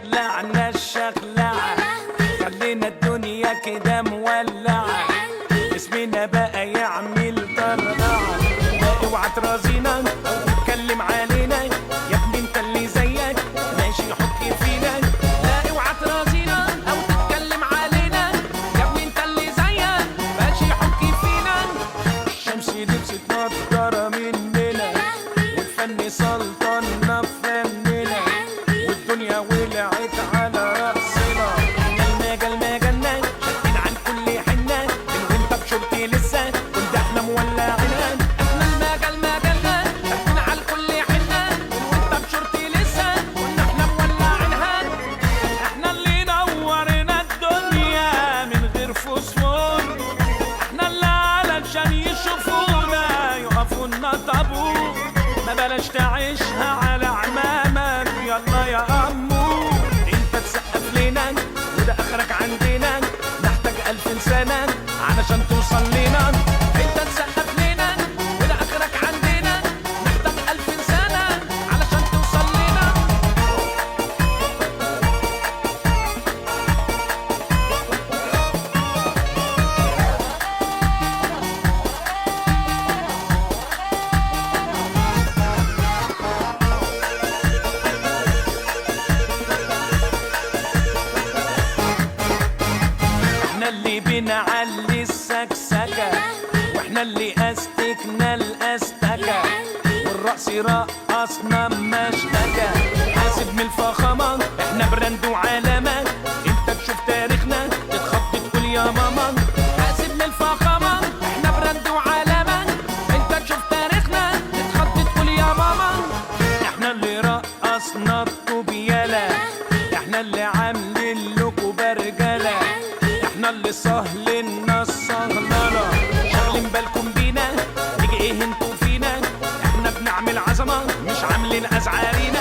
خلعنا الشخلعة، خلينا الدنيا كده مولعة، اسمنا بقى يعمل طرقعة. اوعى ترازينا تتكلم علينا يا ابني، انت اللي زيك ماشي حكي فينا. لا اوعى ترازينا او تتكلم علينا يا ابني، انت اللي زيك ماشي حكي فينا. الشمس لبست نضارة مننا، والفن سلطنا بفننا، والدنيا ولعت على رأسنا. المجال مجالنا شاكين عن كل حنة، من وانت بشورتي لسه كنت احنا مولعينها. احنا المجال مجالنا شاكين عن كل حنة، من وانت بشورتي لسه كنا احنا مولعينها. احنا اللي نورنا الدنيا من غير فوسفور، احنا اللي علشان يشوفونا يقفونا طابور. ما بلاش تعيشها على عمامك يلا يا أمو، انت تسقف لنا وده اخرك عندنا، نحتاج 1000 سنة علشان توصل لنا. انت تسقف لنا وده اخرك عندنا، نحتاج 1000 سنة علشان توصل لنا. احنا اللي بنعلي السكسكة، واحنا اللي استكنا الاستكة، والرقص رقصنا مشتكى. حاسب من الفخامة احنا براند وعلامة، انت تشوف تاريخنا تتخض تقول يا ماما. حاسب من الفخامة احنا براند وعلامة، انت تشوف تاريخنا تتخض تقول يا ماما. احنا اللي رقصنا الطوبيالة، احنا اللي عاملين لكم برجلة، احنا اللي سهلنا الصهللة. شاغلين بالكم بينا نيجي ايه انتوا فينا، احنا بنعمل عظمة مش عاملين ازعارينا.